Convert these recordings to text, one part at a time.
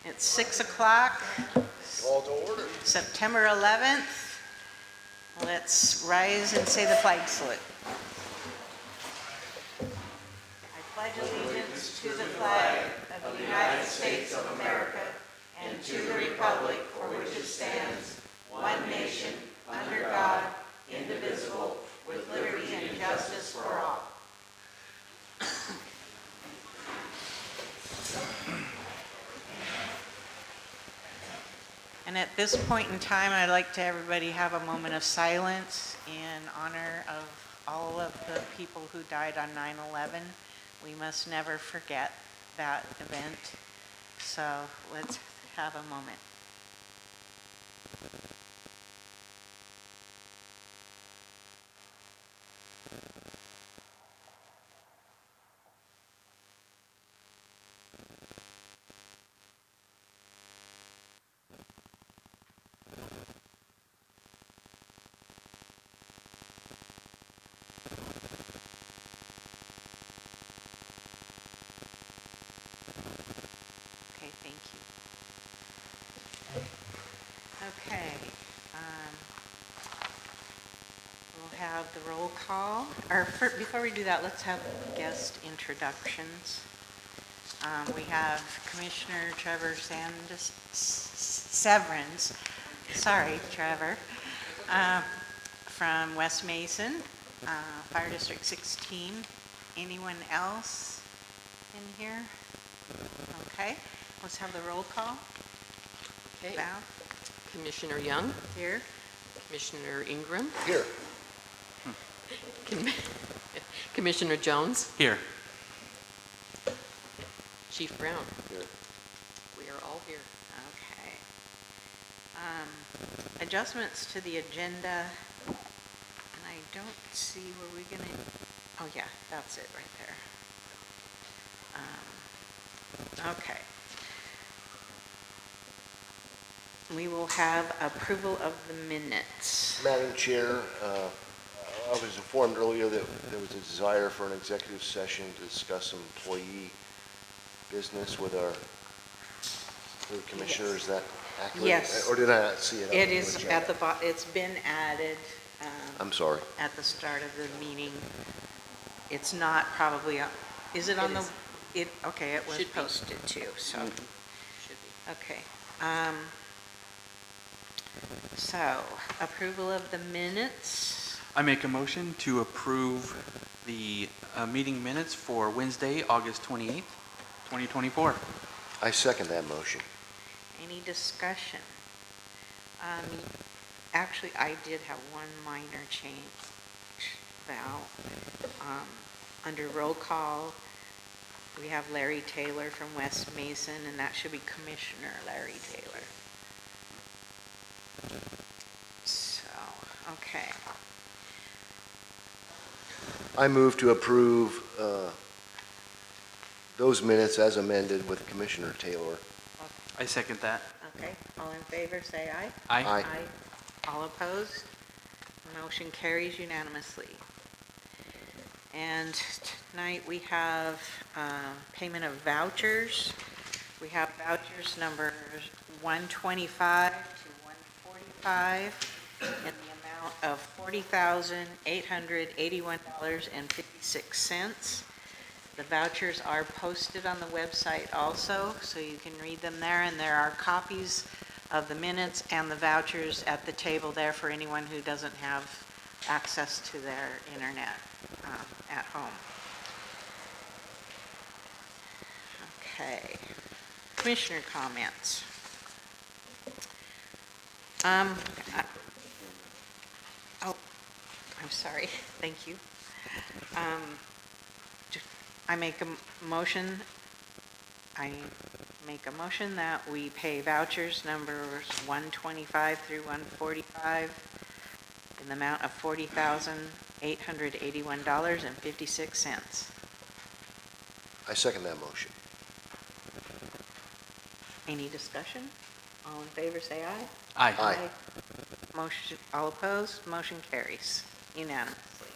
It's 6 o'clock, Call to order. September 11th. Let's rise and say the flag salute. I pledge allegiance to the flag of the United States of America and to the republic for which it stands, one nation, under God, indivisible, with liberty and justice for all. And at this point in time, I'd like to everybody have a moment of silence in honor of all of the people who died on 9/11. We must never forget that event. So let's have a moment. Okay, thank you. Okay, we'll have the roll call. Before we do that, let's have guest introductions. We have Commissioner Trevor Severance. Sorry, Trevor, from West Mason, Fire District 16. Anyone else in here? Okay, let's have the roll call. Okay. Val? Commissioner Young. Here. Commissioner Ingram. Here. Commissioner Jones. Here. Chief Brown. Here. We are all here. Okay. Adjustments to the agenda, and I don't see where we're gonna, oh yeah, that's it right there. Okay. We will have approval of the minutes. Madam Chair, I was informed earlier that there was a desire for an executive session to discuss some employee business with our commissioner. Yes. Is that accurate? Yes. Or did I not see it? It is at the bottom. It's been added I'm sorry. at the start of the meeting. It's not probably, is it on the, okay, it was Should be. posted too, so, Should be. okay. So, approval of the minutes. I make a motion to approve the meeting minutes for Wednesday, August 28th, 2024. I second that motion. Any discussion? Actually, I did have one minor change, Val. Under roll call, we have Larry Taylor from West Mason, and that should be Commissioner Larry Taylor. So, okay. I move to approve those minutes as amended with Commissioner Taylor. I second that. Okay, all in favor, say aye. Aye. Aye. All opposed? Motion carries unanimously. And tonight we have payment of vouchers. We have vouchers numbers 125 to 145 in the amount of $40,881.56. The vouchers are posted on the website also, so you can read them there, and there are copies of the minutes and the vouchers at the table there for anyone who doesn't have access to their internet at home. Okay. Commissioner comments. Oh, I'm sorry. Thank you. I make a motion that we pay vouchers numbers 125 through 145 in the amount of $40,881.56. I second that motion. Any discussion? All in favor, say aye. Aye. Aye. Motion, all opposed, motion carries unanimously.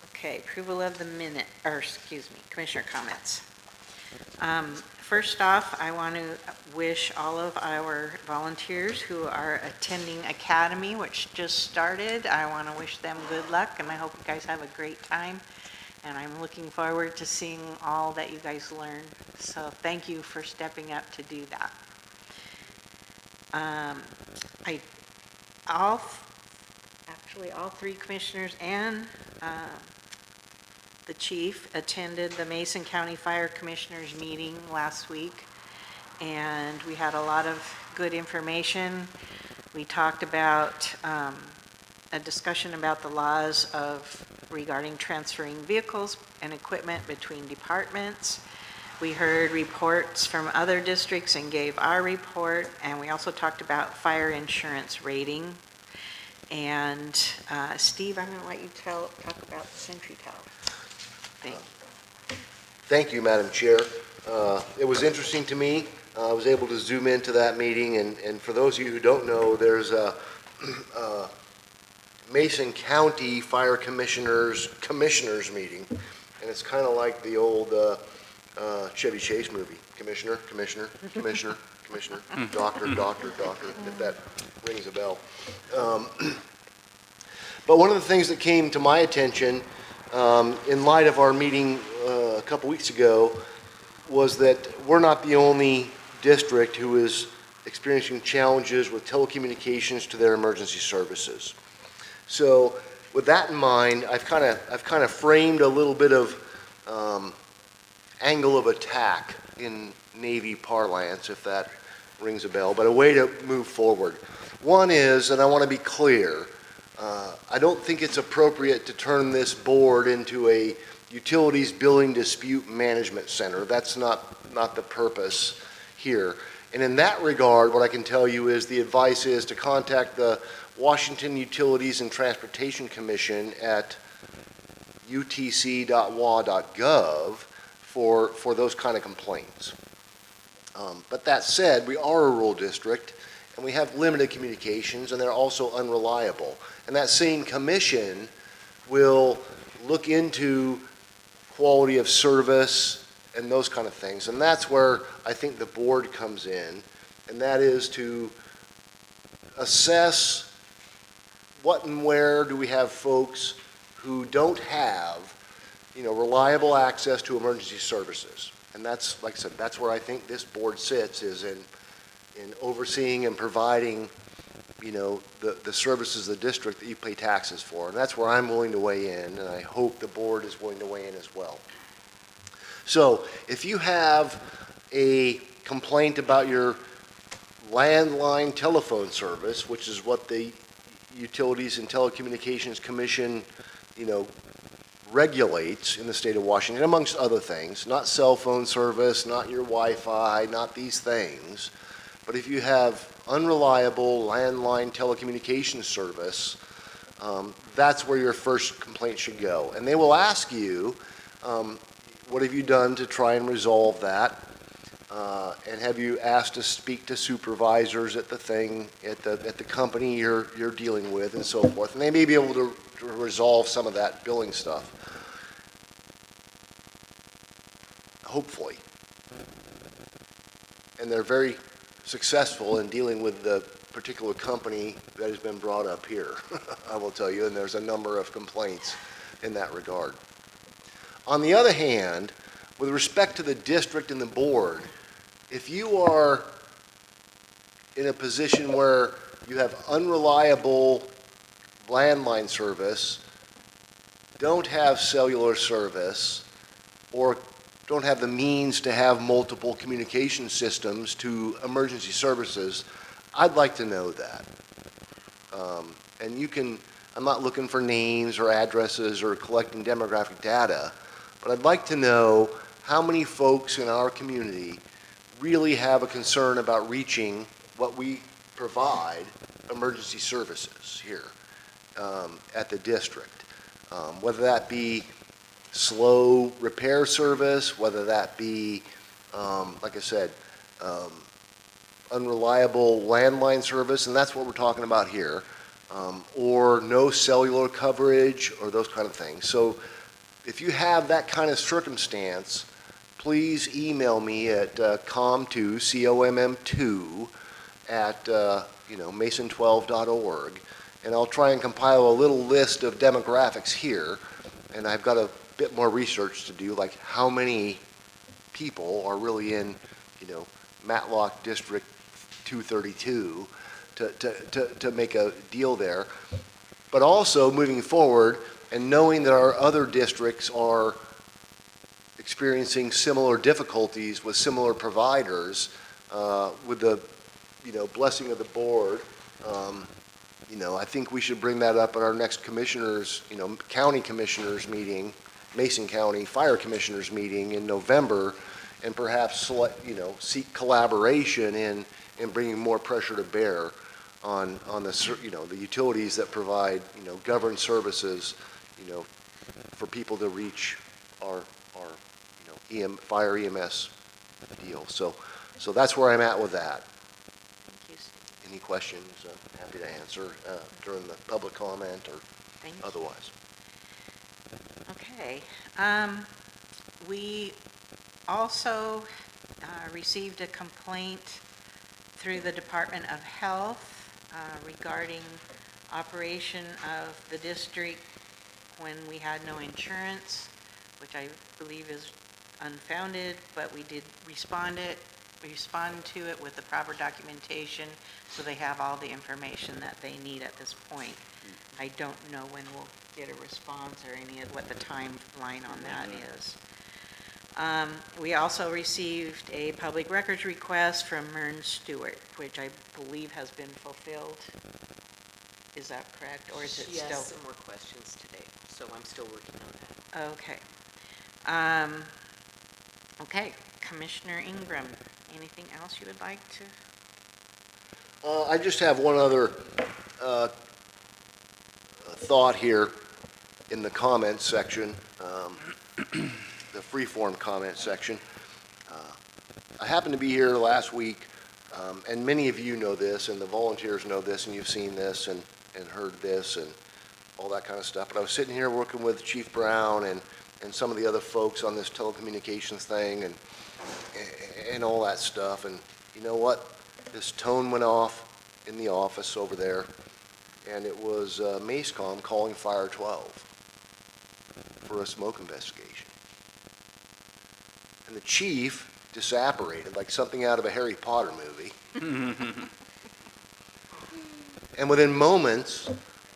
Okay, approval of the minute, or excuse me, commissioner comments. First off, I want to wish all of our volunteers who are attending Academy, which just started, I want to wish them good luck, and I hope you guys have a great time. And I'm looking forward to seeing all that you guys learn. So thank you for stepping up to do that. All three commissioners and the chief attended the Mason County Fire Commissioners meeting last week, and we had a lot of good information. We talked about a discussion about the laws regarding transferring vehicles and equipment between departments. We heard reports from other districts and gave our report, and we also talked about fire insurance rating. And Steve, I'm going to let you talk about the Sentry Tower thing. Thank you, Madam Chair. It was interesting to me. I was able to zoom into that meeting, and for those of you who don't know, there's a Mason County Fire Commissioners meeting, and it's kind of like the old Chevy Chase movie. Commissioner, doctor, if that rings a bell. But one of the things that came to my attention in light of our meeting a couple weeks ago was that we're not the only district who is experiencing challenges with telecommunications to their emergency services. So with that in mind, I've kind of framed a little bit of angle of attack in Navy parlance, if that rings a bell, but a way to move forward. One is, and I want to be clear, I don't think it's appropriate to turn this board into a utilities billing dispute management center. That's not the purpose here. And in that regard, what I can tell you is the advice is to contact the Washington Utilities and Transportation Commission at utc.wa.gov for those kind of complaints. But that said, we are a rural district, and we have limited communications, and they're also unreliable. And that same commission will look into quality of service and those kind of things. And that's where I think the board comes in, and that is to assess what and where do we have folks who don't have, reliable access to emergency services. And that's, like I said, that's where I think this board sits, is in overseeing and providing, the services of the district that you pay taxes for. And that's where I'm willing to weigh in, and I hope the board is willing to weigh in as well. So if you have a complaint about your landline telephone service, which is what the Utilities and Telecommunications Commission, regulates in the state of Washington, amongst other things, not cell phone service, not your Wi-Fi, not these things, but if you have unreliable landline telecommunications service, that's where your first complaint should go. And they will ask you, what have you done to try and resolve that? And have you asked to speak to supervisors at the company you're dealing with, and so forth? And they may be able to resolve some of that billing stuff, hopefully. And they're very successful in dealing with the particular company that has been brought up here, I will tell you, and there's a number of complaints in that regard. On the other hand, with respect to the district and the board, if you are in a position where you have unreliable landline service, don't have cellular service, or don't have the means to have multiple communication systems to emergency services, I'd like to know that. And you can, I'm not looking for names or addresses or collecting demographic data, but I'd like to know how many folks in our community really have a concern about reaching what we provide, emergency services here at the district. Whether that be slow repair service, whether that be, like I said, unreliable landline service, and that's what we're talking about here, or no cellular coverage, or those kind of things. So if you have that kind of circumstance, please email me at com2, COMM2, at, mason12.org, and I'll try and compile a little list of demographics here, and I've got a bit more research to do, like how many people are really in, Matlock District 232 to make a deal there. But also moving forward and knowing that our other districts are experiencing similar difficulties with similar providers, with the, blessing of the board, I think we should bring that up at our next commissioners, county commissioners meeting, Mason County Fire Commissioners meeting in November, and perhaps seek collaboration in bringing more pressure to bear on the the utilities that provide governed services for people to reach our fire EMS deal. So that's where I'm at with that. Thank you, Steve. Any questions? I'm happy to answer during the public comment or Thank you. otherwise. Okay. We also received a complaint through the Department of Health regarding operation of the district when we had no insurance, which I believe is unfounded, but we did respond to it with the proper documentation, so they have all the information that they need at this point. I don't know when we'll get a response or any of what the timeline on that is. We also received a public records request from Mern Stewart, which I believe has been fulfilled. Is that correct, or is it She still? asked some more questions today, so I'm still working on that. Okay. Okay, Commissioner Ingram, anything else you would like to? I just have one other thought here in the comments section, the free-form comment section. I happened to be here last week, and many of you know this, and the volunteers know this, and you've seen this and heard this and all that kind of stuff. But I was sitting here working with Chief Brown and some of the other folks on this telecommunications thing and all that stuff. And you know what? This tone went off in the office over there, and it was MACECOM calling Fire 12 for a smoke investigation. And the chief disapparated like something out of a Harry Potter movie. And within moments,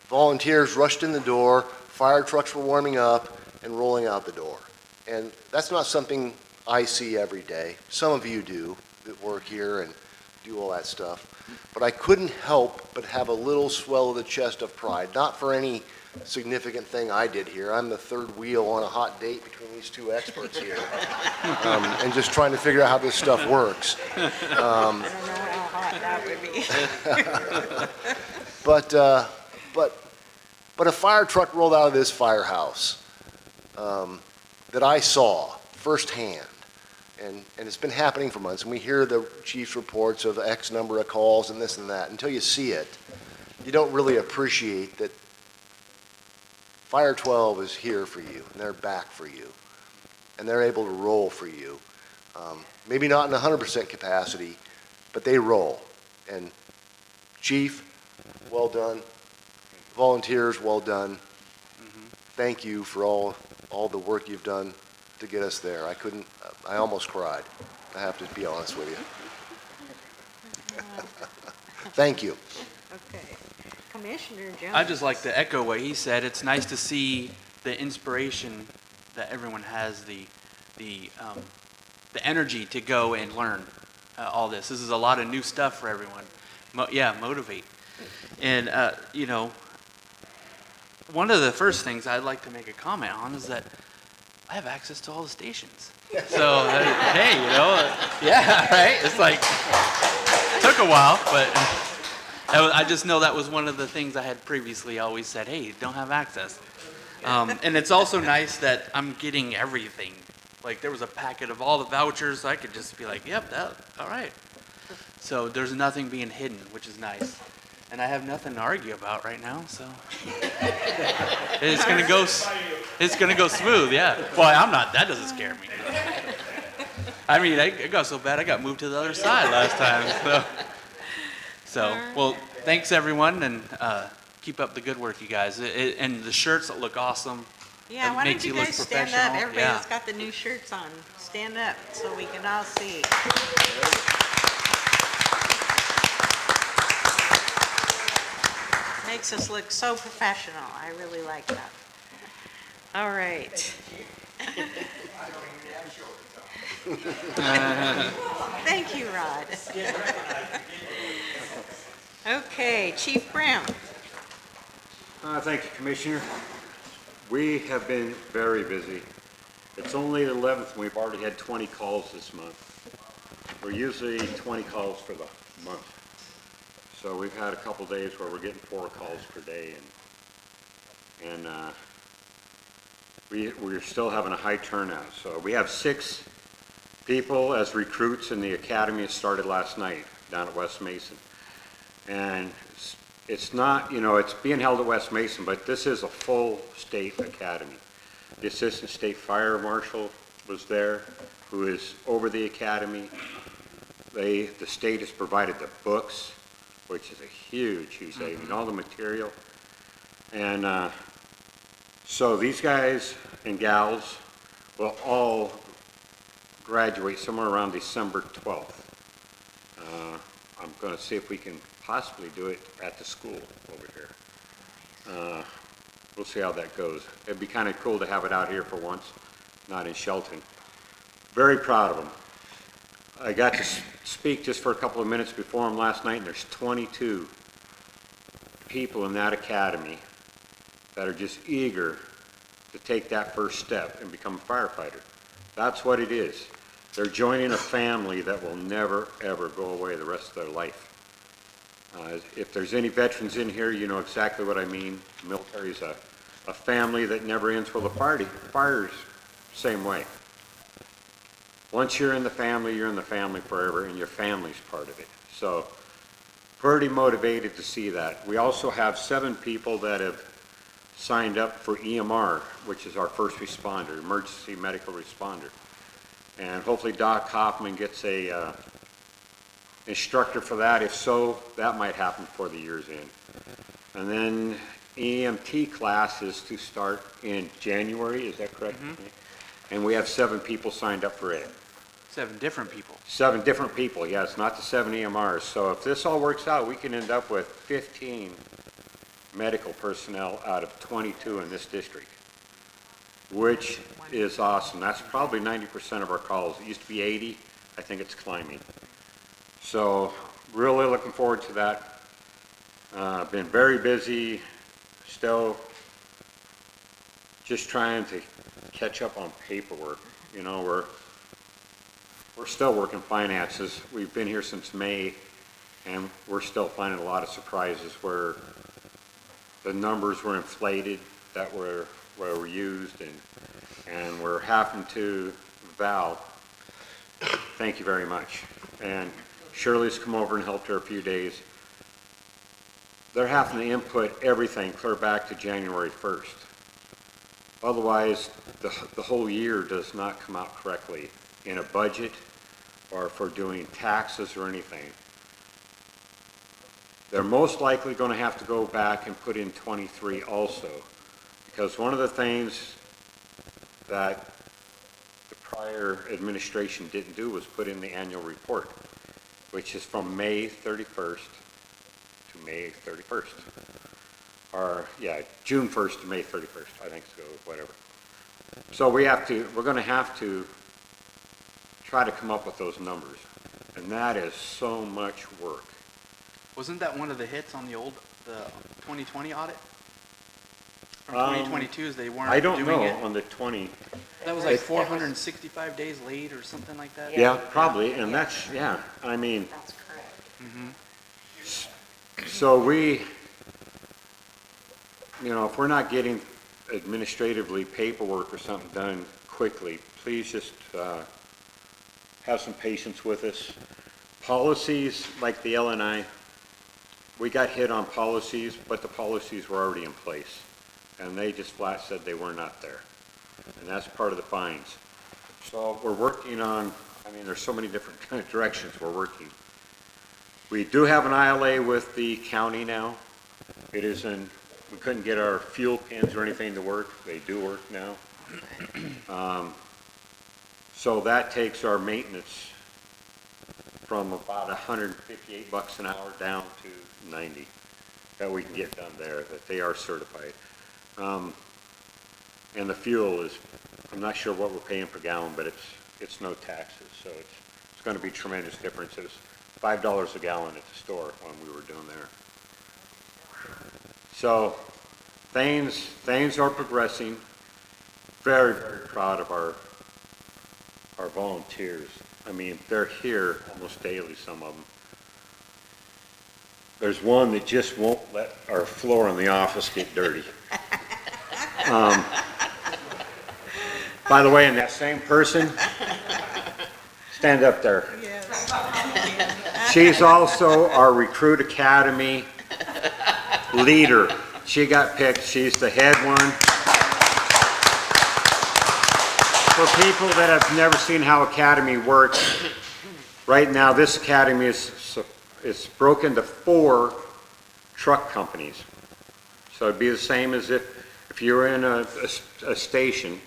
volunteers rushed in the door, fire trucks were warming up and rolling out the door. And that's not something I see every day. Some of you do that work here and do all that stuff. But I couldn't help but have a little swell of the chest of pride, not for any significant thing I did here. I'm the third wheel on a hot date between these two experts here, and just trying to figure out how this stuff works. I don't know how hot that would be. But a fire truck rolled out of this firehouse that I saw firsthand, and it's been happening for months, and we hear the chief's reports of X number of calls and this and that. Until you see it, you don't really appreciate that Fire 12 is here for you, and they're back for you, and they're able to roll for you. Maybe not in 100% capacity, but they roll. And Chief, well done. Volunteers, well done. Thank you for all the work you've done to get us there. I almost cried. I have to be honest with you. Thank you. Okay. Commissioner Jones. I'd just like to echo what he said. It's nice to see the inspiration that everyone has, the energy to go and learn all this. This is a lot of new stuff for everyone. Motivate. And, one of the first things I'd like to make a comment on is that I have access to all the stations. So, hey, yeah, right? It's like, it took a while, but I just know that was one of the things I had previously always said, hey, don't have access. And it's also nice that I'm getting everything. Like, there was a packet of all the vouchers, so I could just be like, yep, all right. So there's nothing being hidden, which is nice. And I have nothing to argue about right now, so it's gonna go smooth, yeah. Well, I'm not. That doesn't scare me. I mean, it got so bad I got moved to the other side last time. So well, thanks everyone, and keep up the good work, you guys. And the shirts look awesome. Yeah, It why don't makes you you look guys stand up? professional. Everybody Yeah. that's got the new shirts on, stand up so we can all see. Makes us look so professional. I really like that. All right. Thank you, Rod. Okay, Chief Brown. Thank you, Commissioner. We have been very busy. It's only the 11th, and we've already had 20 calls this month. We're usually 20 calls for the month. So we've had a couple days where we're getting 4 calls per day, and we're still having a high turnout. So we have 6 people as recruits in the academy. It started last night down at West Mason. And it's not, it's being held at West Mason, but this is a full state academy. The Assistant State Fire Marshal was there, who is over the academy. The state has provided the books, which is a huge saving, all the material. And so these guys and gals will all graduate somewhere around December 12th. I'm going to see if we can possibly do it at the school over here. We'll see how that goes. It'd be kind of cool to have it out here for once, not in Shelton. Very proud of them. I got to speak just for a couple of minutes before them last night, and there's 22 people in that academy that are just eager to take that first step and become a firefighter. That's what it is. They're joining a family that will never, ever go away the rest of their life. If there's any veterans in here, you know exactly what I mean. The military is a family that never ends. Well, the fire's same way. Once you're in the family forever, and your family's part of it. So, pretty motivated to see that. We also have 7 people that have signed up for EMR, which is our first responder, emergency medical responder. And hopefully Doc Hoffman gets a instructor for that. If so, that might happen before the year's end. And then EMT class is to start in January, is that correct? Mm-hmm. And we have 7 people signed up for it. 7 different people. 7 different people, yes, not the 7 EMRs. So if this all works out, we can end up with 15 medical personnel out of 22 in this district, which is awesome. That's probably 90% of our calls. It used to be 80. I think it's climbing. So really looking forward to that. Been very busy, still just trying to catch up on paperwork. You know, we're still working finances. We've been here since May, and we're still finding a lot of surprises where the numbers were inflated that were used, and we're having to, Val, thank you very much. And Shirley's come over and helped her a few days. They're having to input everything clear back to January 1st. Otherwise, the whole year does not come out correctly in a budget or for doing taxes or anything. They're most likely going to have to go back and put in 23 also, because one of the things that the prior administration didn't do was put in the annual report, which is from May 31st to May 31st. Or, yeah, June 1st to May 31st, I think so, whatever. So we're going to have to try to come up with those numbers, and that is so much work. Wasn't that one of the hits on the 2020 audit? Or 2022 is they weren't I don't doing know it? on the 20. That was like 465 days late or something like that? Yeah, probably, and that's, yeah, I mean, That's correct. so we, you know, if we're not getting administratively paperwork or something done quickly, please just have some patience with us. Policies like the LNI, we got hit on policies, but the policies were already in place, and they just flat said they were not there, and that's part of the fines. So we're working on I mean, there's so many different kind of directions we're working. We do have an ILA with the county now. It is in, we couldn't get our fuel pins or anything to work. They do work now. So that takes our maintenance from about $158 an hour down to 90 that we can get done there, that they are certified. And the fuel is, I'm not sure what we're paying per gallon, but it's no taxes, so it's going to be tremendous difference. It was $5 a gallon at the store when we were doing there. So things are progressing. Very, very proud of our volunteers. I mean, they're here almost daily, some of them. There's one that just won't let our floor in the office get dirty. By the way, and that same person, stand up there. She's also our Recruit Academy leader. She got picked. She's the head one. For people that have never seen how Academy works, right now this Academy is broken into 4 truck companies. So it'd be the same as if you were in a station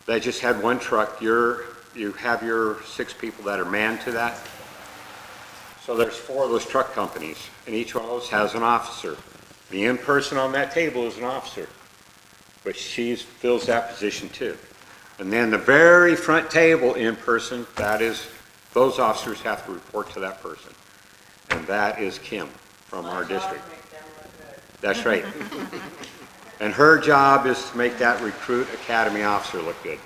that just had one truck, you have your 6 people that are manned to that. So there's 4 of those truck companies, and each one of those has an officer. The in person on that table is an officer, but she fills that position too. And then the very front table in person, that is, those officers have to report to that person. And that is Kim from our district. That's right. And her job is to make that Recruit Academy officer look good.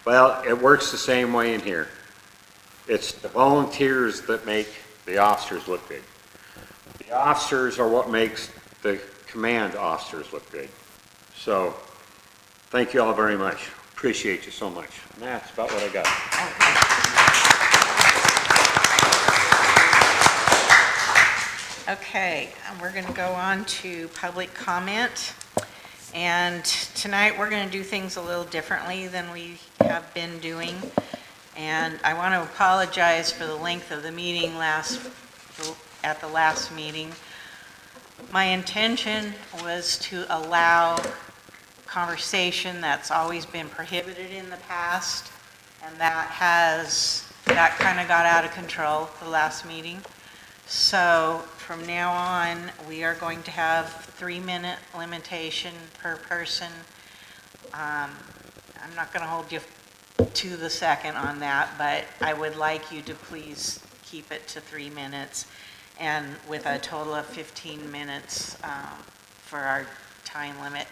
Well, it works the same way in here. It's the volunteers that make the officers look good. The officers are what makes the command officers look good. So, thank you all very much. Appreciate you so much. And that's about what I got. Okay, we're going to go on to public comment. And tonight we're going to do things a little differently than we have been doing. And I want to apologize for the length of the meeting at the last meeting. My intention was to allow conversation that's always been prohibited in the past, and that kind of got out of control the last meeting. So from now on, we are going to have 3-minute limitation per person. I'm not going to hold you to the second on that, but I would like you to please keep it to 3 minutes, and with a total of 15 minutes for our time limit,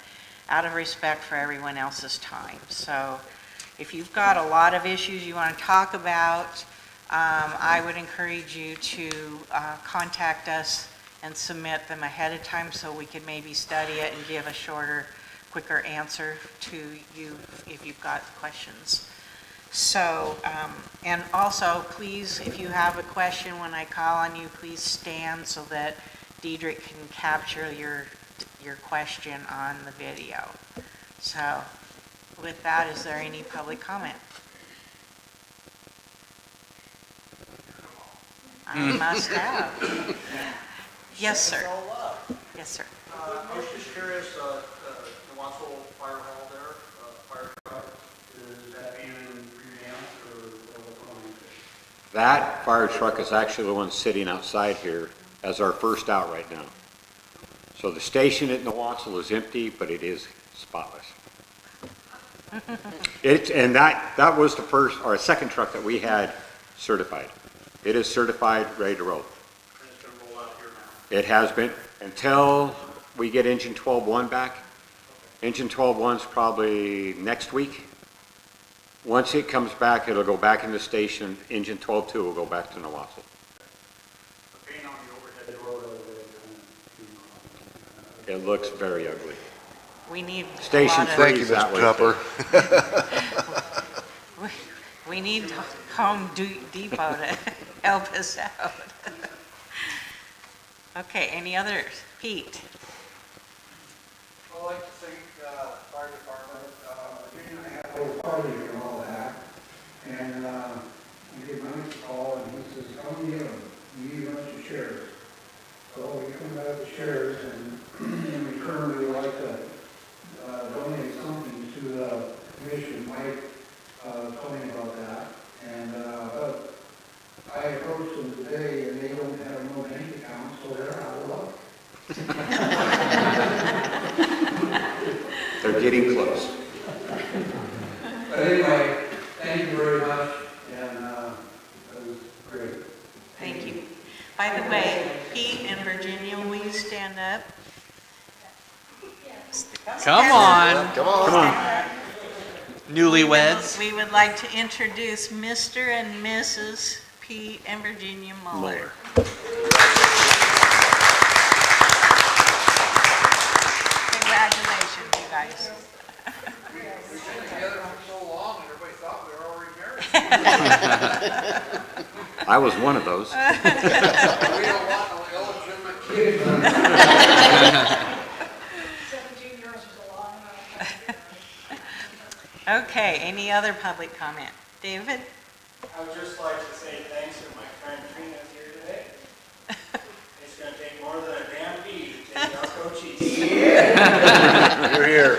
out of respect for everyone else's time. So if you've got a lot of issues you want to talk about, I would encourage you to contact us and submit them ahead of time so we can maybe study it and give a shorter, quicker answer to you if you've got questions. So, and also, please, if you have a question when I call on you, please stand so that Diedrich can capture your question on the video. So, with that, is there any public comment? I must have. Yes, sir. Yes, sir. I was just curious, the Watsville Fire Hall there, fire truck, is that being revamped or what's going on? That fire truck is actually the one sitting outside here as our first out right now. So the station at Watsville is empty, but it is spotless. And that was the first or second truck that we had certified. It is certified, ready to roll. And it's going to roll out here now. It has been until we get engine 12.1 back. Engine 12.1's probably next week. Once it comes back, it'll go back in the station. Engine 12.2 will go back to Watsville. The paint on the overhead road over there. It looks very ugly. We need Station a lot of, Thank you, That way, Mr. Tupper. we need Home Depot to help us out. Okay, any others? Pete? I'd like to thank the fire department. You're going to have a party and all that. And I gave Mike a call, and he says, come get them, you need a bunch of shares. So we come out the shares, and in return, we would like to donate something to the commission. Mike told me about that. And but I approached them today, and they don't have no bank account, so they're out of luck. They're getting close. But anyway, thank you very much, and that was great. Thank you. By the way, Pete and Virginia, will you stand up? Come on, Come on. Come on. newlyweds. We would like to introduce Mr. and Mrs. Pete and Virginia Muller. Congratulations, you guys. I was one of those. Okay, any other public comment? David? I would just like to say thanks to my friend Trina here today. It's gonna take more than a damn bee to take out coaches. You're here.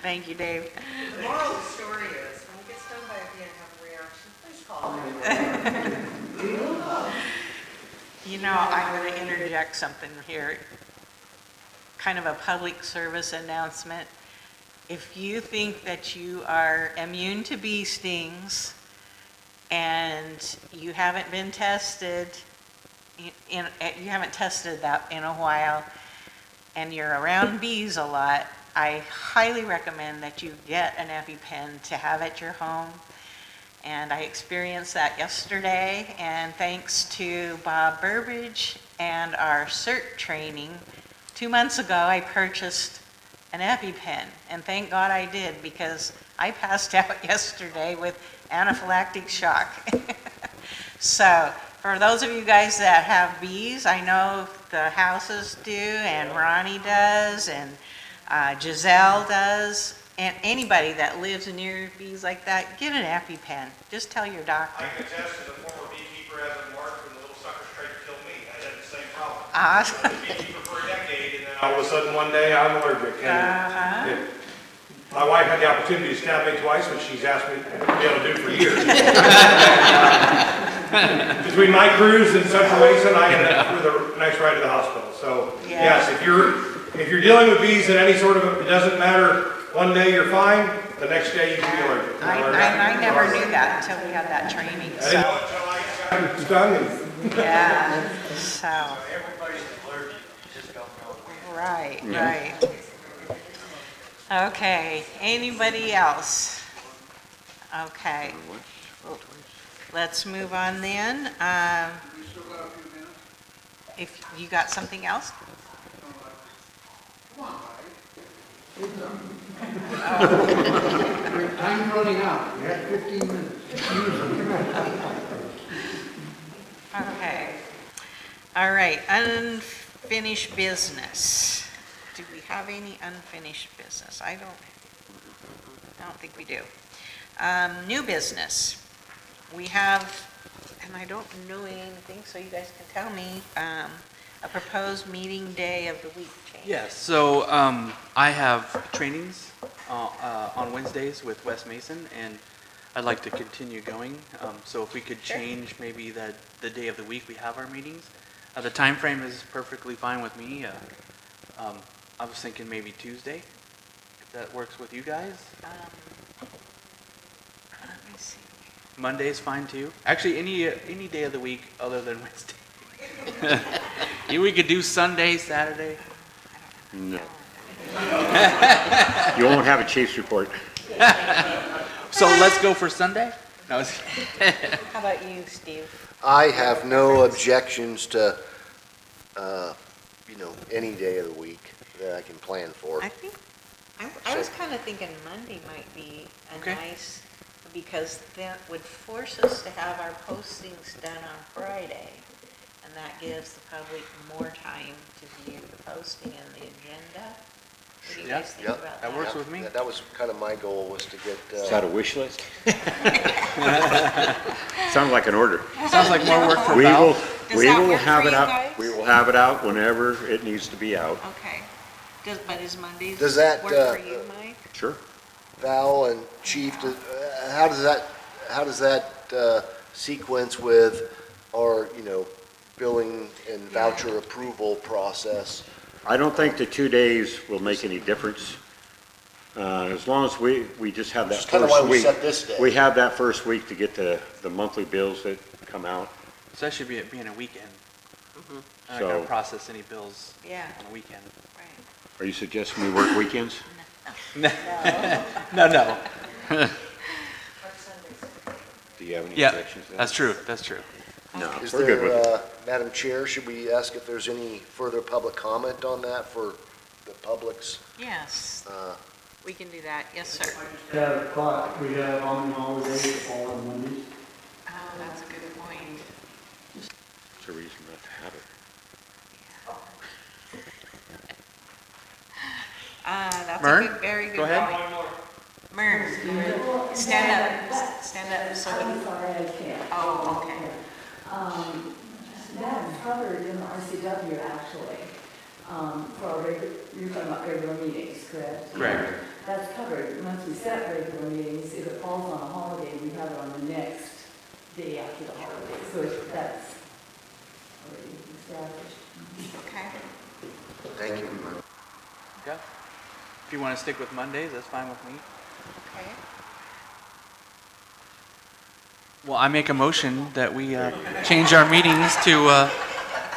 Thank you, Dave. The moral of the story is, when it gets done by a bee and have a reaction, please call me. You know, I'm going to interject something here, kind of a public service announcement. If you think that you are immune to bee stings and you haven't been tested, you haven't tested that in a while, and you're around bees a lot, I highly recommend that you get an EpiPen to have at your home. And I experienced that yesterday, and thanks to Bob Burbridge and our CERT training, 2 months ago I purchased an EpiPen, and thank God I did, because I passed out yesterday with anaphylactic shock. So for those of you guys that have bees, I know the houses do, and Ronnie does, and Giselle does, and anybody that lives near bees like that, get an EpiPen. Just tell your doctor. I can attest as a former beekeeper as of March when the little suckers tried to kill me. I had the same problem. I was a beekeeper for a decade, and then all of a sudden one day I'm allergic. And my wife had the opportunity to stab me twice, which she's asked me to be able to do for years. Between my cruise and Central Mason, I ended up with a nice ride to the hospital. So yes, if you're dealing with bees in any sort of, it doesn't matter, one day you're fine, the next day you can be allergic. I never knew that until we had that training, I didn't so, know until I got stung. And yeah, so, everybody's allergic, just don't know. right. Okay, anybody else? Okay. Let's move on then. If you got something else? Time's running out, we have 15 minutes. Okay. All right, unfinished business. Do we have any unfinished business? I don't think we do. New business. We have, and I don't know anything, so you guys can tell me, a proposed meeting day of the week change. Yes, so I have trainings on Wednesdays with West Mason, and I'd like to continue going. So if we could change maybe the day of the week we have our meetings. The time frame is perfectly fine with me. I was thinking maybe Tuesday, if that works with you guys. Let me see. Monday's fine too. Actually, any day of the week other than Wednesday. We could do Sunday, Saturday. No. You won't have a chief's report. So let's go for Sunday? No, How about you, Steve? I have no objections to, any day of the week that I can plan for. I think, I was kind of thinking Monday might be Okay. nice, because that would force us to have our postings done on Friday, and that gives the public more time to view the posting and the agenda. What do you Yeah. guys think Yep. about That that? works with me. That was kind of my goal, was to get, Is that a wish list? Sounds like an order. Sounds like more work for We will, Val. Does we that will work for have it you out, guys? we will have it out whenever it needs to be out. Okay. But is Mondays Does that, work for you, Mike? Sure. Val and Chief, how does that sequence with our, billing and voucher approval process? I don't think the 2 days will make any difference. As long as we just have that Which is kinda why first we week. set this day. We have that first week to get the monthly bills that come out. So that should be it being a weekend. I'm not So- gonna process any bills Yeah, on a weekend. right. Are you suggesting we work weekends? No. Do you have any Yeah, objections to that? that's true, that's true. No, Is we're good with it. there, Madam Chair, should we ask if there's any further public comment on that for the public's? Yes, uh, we can do that. Yes, sir. Yeah, but we have on holidays all on Mondays. Oh, that's a good point. It's a reason not to have it. That's a Mern, good, very good go ahead. point. Mern, stand up, so we I'm sorry, I can't. oh, okay. That's covered in the RCW actually, for our regular, you're talking about regular meetings, correct? Correct. That's covered. Once we set regular meetings, if it falls on a holiday, we have it on the next day after the holiday. So that's already established. Okay. Thank you. Yeah. If you wanna stick with Mondays, that's fine with me. Okay. Well, I make a motion that we change our meetings to,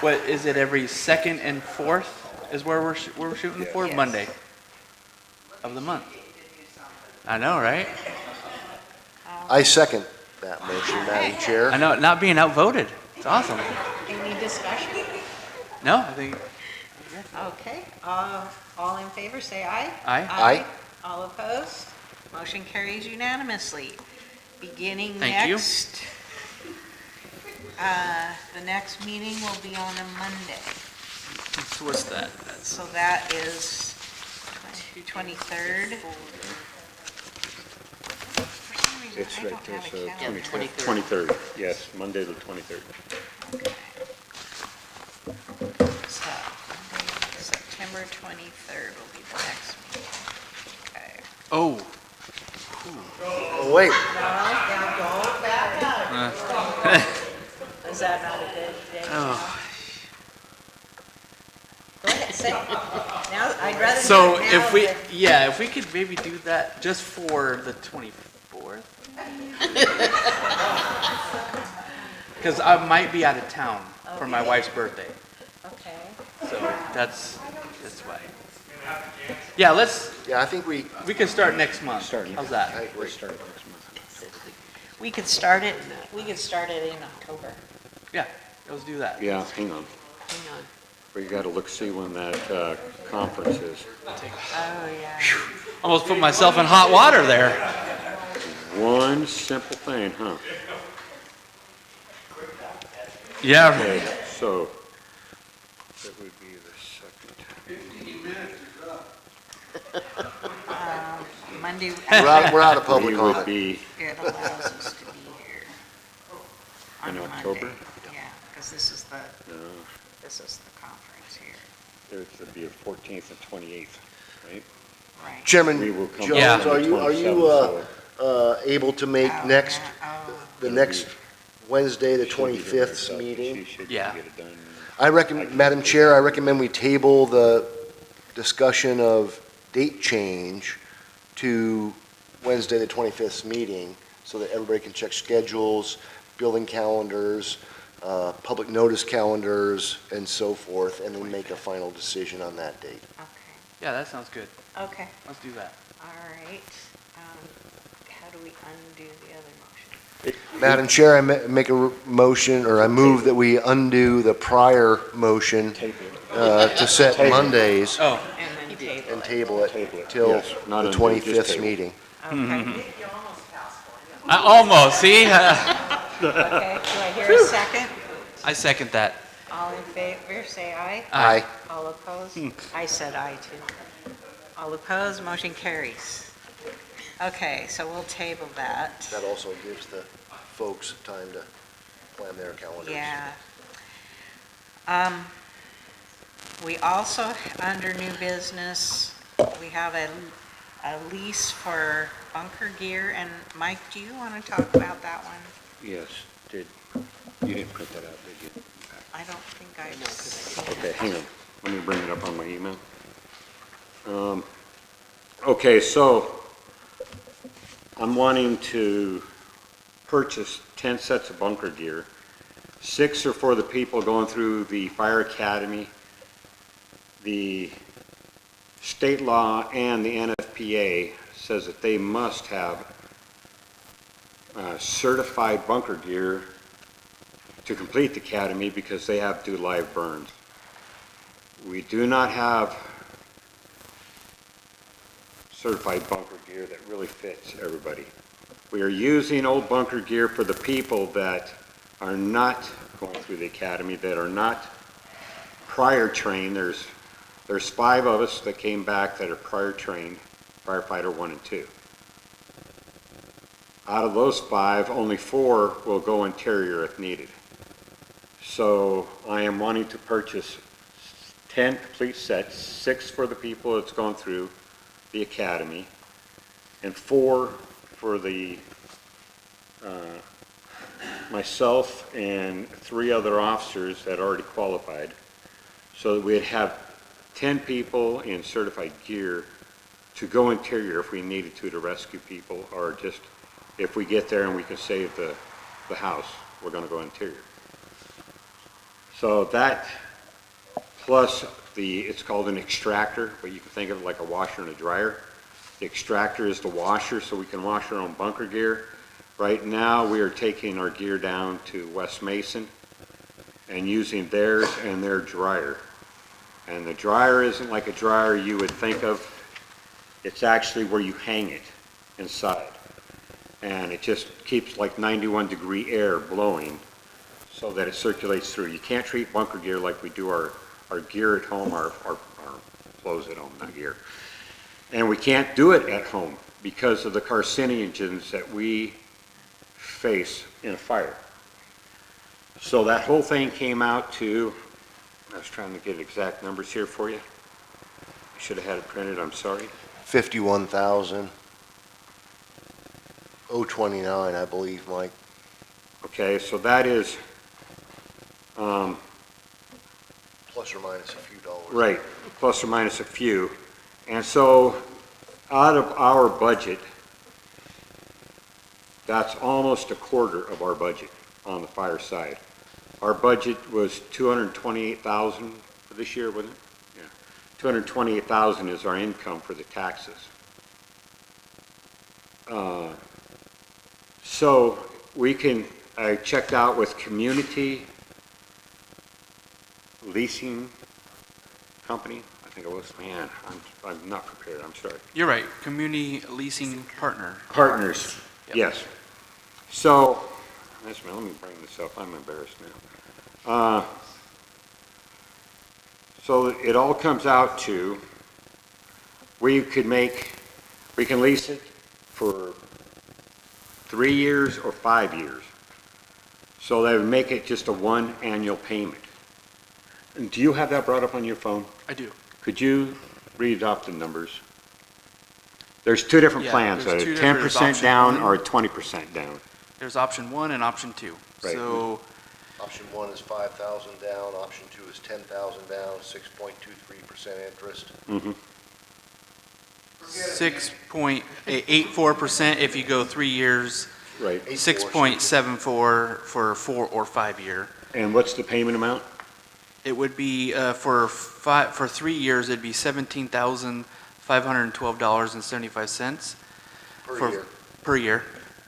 what, is it every second and fourth is where we're shooting for? Yes. Monday of the month. I know, right? I second that motion, Madam Chair. I know, not being outvoted. It's awesome. Any discussion? No, I think, Okay, all in favor, say aye. Aye. Aye. All opposed? Motion carries unanimously. Beginning Thank you. next, the next meeting will be on a Monday. so what's that? So that is 23rd. For some reason, It's I right don't there, have a so calendar. 23rd, yes, Monday the 23rd. So, Monday, September 23rd will be the next meeting. Okay. Oh, Oh, wait, Now go back up. Is that not a good day? oh. Go ahead, say, now, I'd rather do So it now if we, than- yeah, if we could maybe do that just for the 24th? Because I might be out of town for my wife's birthday, Okay. so that's why. Yeah, yeah, I think we we can start next month. Starting. How's that? I agree. Start next month in October. We could start it in October. Yeah, let's do that. Yeah, hang on. Hang on. We got to look, see when that conference is. Oh, yeah. Almost put myself in hot water there. One simple thing, huh? Yeah. Okay, so that would be the Monday, we're out of second. public We would comment. be it allows us to be here. on in Monday. October? Yeah, because this is the conference here, It would be the 14th and 28th, right? right? Chairman We will come Jones, back on are the you 27th, able to make Oh, next, yeah, oh. the next Wednesday, the She'll be here 25th herself, meeting? She should Yeah. get it done. I recommend, Madam Chair, I recommend we table the discussion of date change to Wednesday, the 25th meeting, so that everybody can check schedules, building calendars, public notice calendars, and so forth, and then make a final decision on that date. Okay, Yeah, that sounds good. okay, Let's do that. all right. How do we undo the other motion? Madam Chair, I make a motion, or I move that we undo the prior motion to set Mondays Oh, And then table and it. table it Table it, till yes, not the undo, just 25th table. meeting. Okay, You almost passed one. I almost, see? okay, do I hear a second? I second that. All in favor, say aye. Aye. All opposed? I said aye too. All opposed, motion carries. Okay, so we'll table that. That also gives the folks time to plan their calendars. Yeah. We also, under new business, we have a lease for bunker gear, and Mike, do you want to talk about that one? Yes, you didn't print that out, did you? I don't think I've seen it. Okay, hang on, let me bring it up on my email. Okay, so I'm wanting to purchase 10 sets of bunker gear. 6 are for the people going through the fire academy. The state law and the NFPA says that they must have certified bunker gear to complete the academy because they have to do live burns. We do not have certified bunker gear that really fits everybody. We are using old bunker gear for the people that are not going through the academy, that are not prior trained. There's 5 of us that came back that are prior trained, firefighter 1 and 2. Out of those 5, only 4 will go interior if needed. So I am wanting to purchase 10 complete sets, 6 for the people that's gone through the academy, and 4 for the myself and 3 other officers that already qualified, so that we'd have 10 people in certified gear to go interior if we needed to rescue people, or just if we get there and we can save the house, we're going to go interior. So that plus it's called an extractor, but you can think of it like a washer and a dryer. The extractor is the washer, so we can wash our own bunker gear. Right now, we are taking our gear down to West Mason and using theirs and their dryer. And the dryer isn't like a dryer you would think of. It's actually where you hang it inside. And it just keeps like 91-degree air blowing so that it circulates through. You can't treat bunker gear like we do our gear at home, our clothes at home, not gear. And we can't do it at home because of the carcinogens that we face in a fire. So that whole thing came out to, I was trying to get exact numbers here for you. I should have had it printed, I'm sorry. 51,029, I believe, Mike. Okay, so that is, Plus or minus a few dollars. right, plus or minus a few. And so out of our budget, that's almost a quarter of our budget on the fire side. Our budget was $228,000 for this year, wasn't it? Yeah. $228,000 is our income for the taxes. So I checked out with community leasing company, I think it was, man, I'm not prepared, I'm sorry. You're right, community leasing partner. Partners, Yep. yes. So, let me bring this up, I'm embarrassed now. So it all comes out to, we can lease it for 3 years or 5 years. So that would make it just a 1 annual payment. And do you have that brought up on your phone? I do. Could you read off the numbers? There's 2 different Yeah, plans, there's a two different- there's 10% option down one. or a 20% down. There's option 1 and option 2. Right. So Option 1 is 5,000 down, option 2 is 10,000 down, 6.23% interest. Mm-hmm. 6.84% if you go 3 years, Right. 6.74 for 4 or 5 year. And what's the payment amount? It would be for 3 years, it'd be $17,512.75 Per year. per year.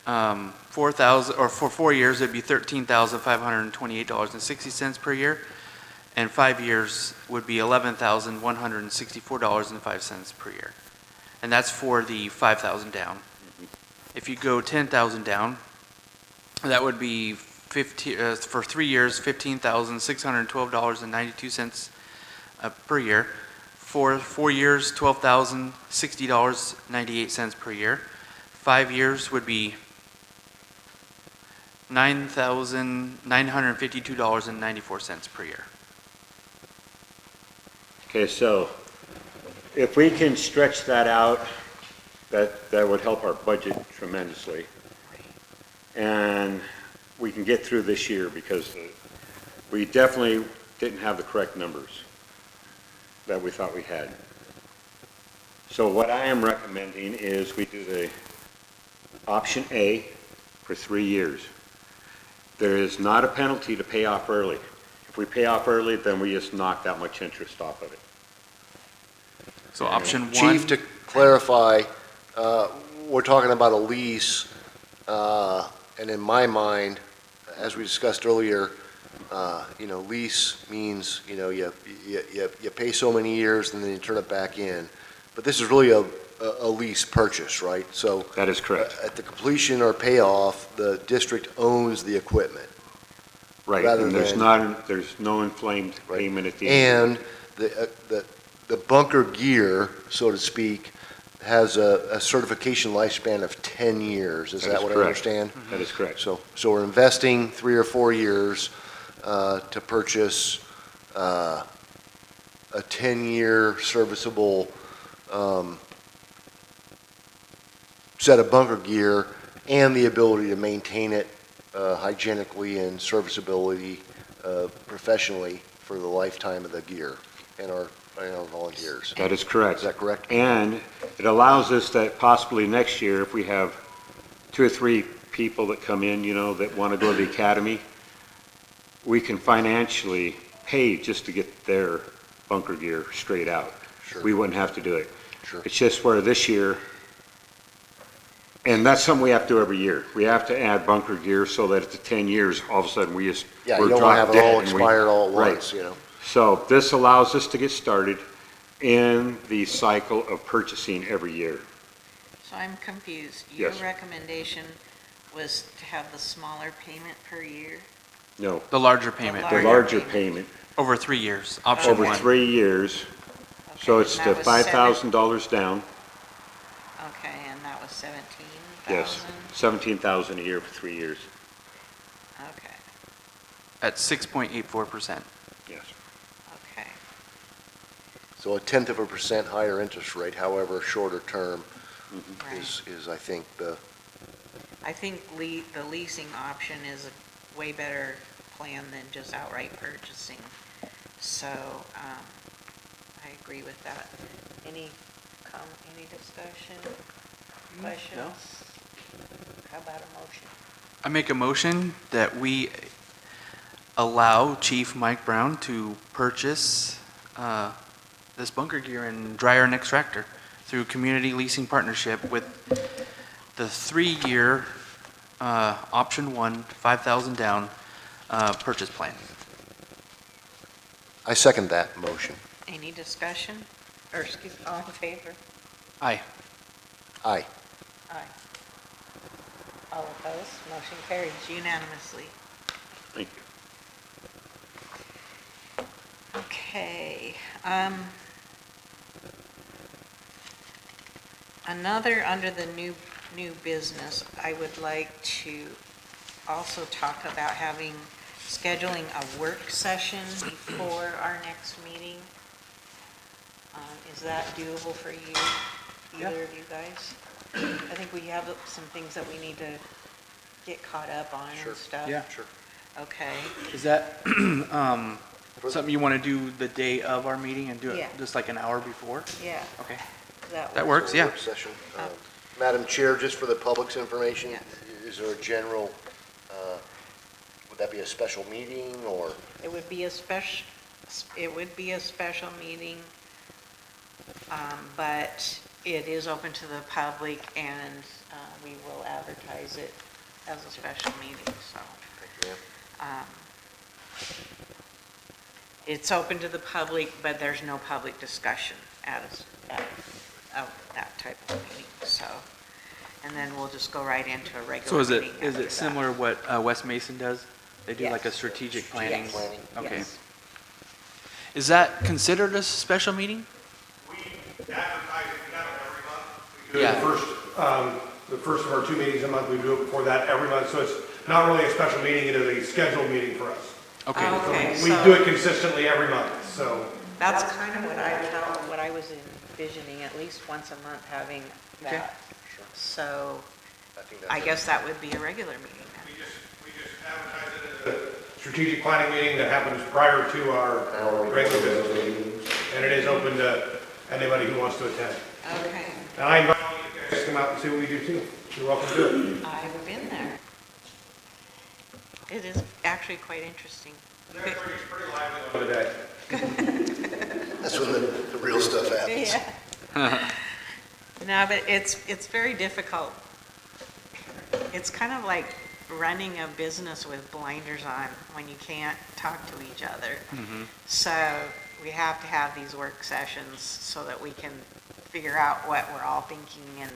4,000, or for 4 years, it'd be $13,528.60 per year, and 5 years would be $11,164.05 per year, and that's for the 5,000 down. If you go 10,000 down, that would be for 3 years, $15,612.92 per year. For 4 years, $12,060.98 per year. 5 years would be $9,952.94 per year. Okay, so if we can stretch that out, that would help our budget tremendously. And we can get through this year because we definitely didn't have the correct numbers that we thought we had. So what I am recommending is we do the option A for 3 years. There is not a penalty to pay off early. If we pay off early, then we just knock that much interest off of it. So option one. Chief, to clarify, we're talking about a lease, and in my mind, as we discussed earlier, lease means, you pay so many years and then you turn it back in. But this is really a lease purchase, right? So That is correct. at the completion or payoff, the district owns the equipment. Right, rather and there's no inflamed Right. payment at the end. And the bunker gear, so to speak, has a certification lifespan of 10 years. Is That that is what I correct. understand? That is correct. So we're investing 3 or 4 years to purchase a 10-year serviceable set of bunker gear and the ability to maintain it hygienically and serviceability professionally for the lifetime of the gear and our volunteers. That is correct. Is that correct? And it allows us that possibly next year, if we have 2 or 3 people that come in, that want to go to the academy, we can financially pay just to get their bunker gear straight out. Sure. We wouldn't have to do it. Sure. It's just where this year, and that's something we have to do every year. We have to add bunker gear so that at the 10 years, all of a sudden, we're Yeah, you don't want to have it drop all dead and we- expired all at Right. once, So this allows us to get started in the cycle of purchasing every year. So I'm confused. Your Yes. recommendation was to have the smaller payment per year? No, The larger payment the Larger larger payment. payment over 3 years. Option over one. 3 years. So Okay, it's and the that was $5,000 down. Okay, and that was 17,000? Yes, 17,000 a year for 3 years. Okay, At 6.84%. Yes. okay. So 0.1% higher interest rate, however, shorter term Right. is I think, the I think the leasing option is a way better plan than just outright purchasing. So, I agree with that. Any discussion, questions? How about a motion? I make a motion that we allow Chief Mike Brown to purchase this bunker gear and dryer and extractor through community leasing partnership with the 3-year option one, 5,000 down purchase plan. I second that motion. Any discussion? Or, excuse me, all in favor? Aye. Aye. Aye. All opposed? Motion carries unanimously. Thank you. Okay. Another, under the new business, I would like to also talk about scheduling a work session before our next meeting. Is that doable for you, either of you guys? I think we have some things that we need to get caught up on Sure. and stuff. Yeah. Sure. Okay. Is that something you want to do the day of our meeting and do Yeah. it just like an hour before? Yeah, Okay. that works. So yeah. work session. Madam Chair, just for the public's information, Yes. is there a general, would that be a special meeting or? It would be a special meeting, but it is open to the public and we will advertise it as a special meeting, so. Thank you, ma'am. It's open to the public, but there's no public discussion at that type of meeting, so. And then we'll just go right into a So regular is it meeting is after it that. similar what West Mason does? They do like a Yes. strategic planning. Yes. Planning. Okay. Yes. Is that considered a special meeting? advertise it, we have it every month. We do Yeah. the first of our 2 meetings a month, we do it before that every month, so it's not really a special meeting, it is a scheduled meeting for us. Okay. Okay, We so do it consistently every month, so. that's kind of what I was envisioning, at least once a month having that. So think that's I it. guess that would be a regular meeting then. We just advertise it as a strategic planning meeting that happens prior to our regular business meeting. And it is open to anybody who wants to attend. Okay, And I invite all you guys to come out and see what we do too. You're welcome to do it. I've been there. It is actually quite interesting. It's pretty lively one today. That's when the real stuff happens. Yeah. No, but it's very difficult. It's kind of like running a business with blinders on when you can't talk to each other. So we have to have these work sessions so that we can figure out what we're all thinking and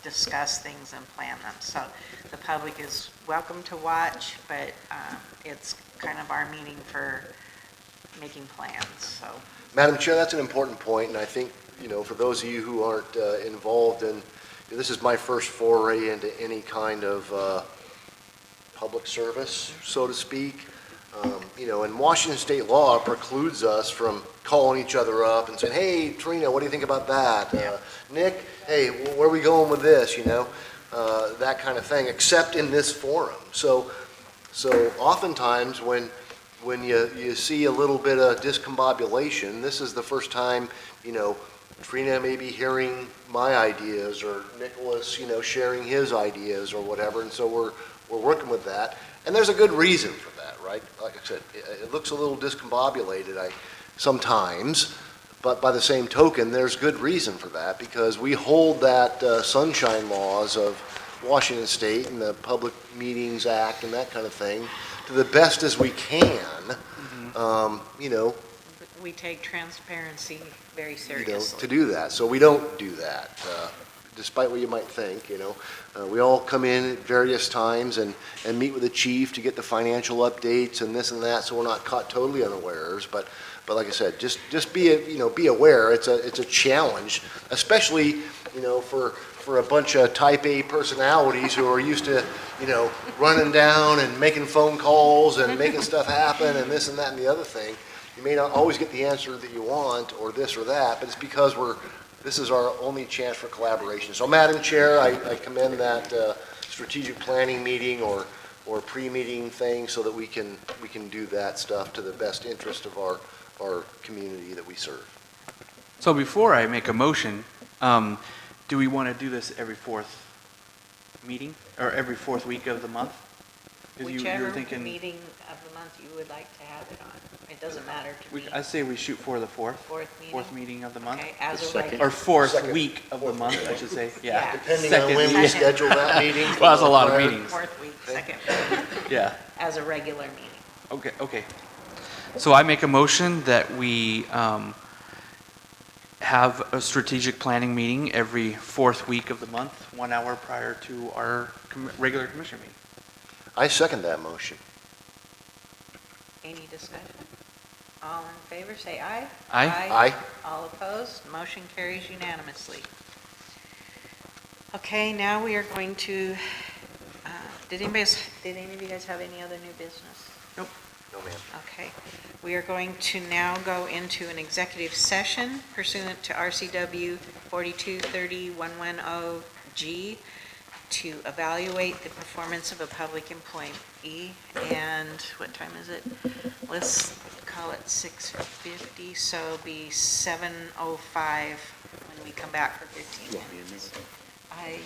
discuss things and plan them. So the public is welcome to watch, but it's kind of our meeting for making plans, so. Madam Chair, that's an important point, and I think, for those of you who aren't involved in, this is my first foray into any kind of public service, so to speak. And Washington state law precludes us from calling each other up and saying, hey, Trina, what do you think about that? Nick, hey, where are we going with this, that kind of thing, except in this forum. So oftentimes when you see a little bit of discombobulation, this is the first time, Trina may be hearing my ideas, or Nicholas, sharing his ideas or whatever, and so we're working with that. And there's a good reason for that, right? Like I said, it looks a little discombobulated sometimes, but by the same token, there's good reason for that, because we hold that sunshine laws of Washington State and the Public Meetings Act and that kind of thing to the best as we can, We take transparency very seriously. to do that. So we don't do that, despite what you might think, We all come in at various times and meet with the chief to get the financial updates and this and that, so we're not caught totally unawares. But like I said, just be aware. It's a challenge, especially, for a bunch of type A personalities who are used to, running down and making phone calls and making stuff happen and this and that and the other thing. You may not always get the answer that you want or this or that, but it's because this is our only chance for collaboration. So Madam Chair, I commend that strategic planning meeting or pre-meeting thing so that we can do that stuff to the best interest of our community that we serve. So before I make a motion, do we want to do this every fourth meeting or every fourth week of the month? 'Cause you were Whichever thinking- meeting of the month you would like to have it on. It doesn't matter to me. I say we shoot for the fourth Fourth meeting? of the month. Okay, as a second. regular. Or fourth Second. week of the month, I should say. Yeah. Yeah. Depending Second on when we week. schedule that meeting. Well, that's a lot of prior. meetings. Fourth week, second, Yeah. as a regular meeting. Okay. So I make a motion that we have a strategic planning meeting every fourth week of the month, 1 hour prior to our regular commission meeting. I second that motion. Any discussion? All in favor, say aye. Aye. Aye. All opposed, motion carries unanimously. Okay, now we are going to, did any of you guys have any other new business? No, ma'am. Okay, we are going to now go into an executive session pursuant to RCW 4230110G to evaluate the performance of a public employee, and what time is it? Let's call it 6:50, so it'll be 7:05 when we come back for 15 minutes.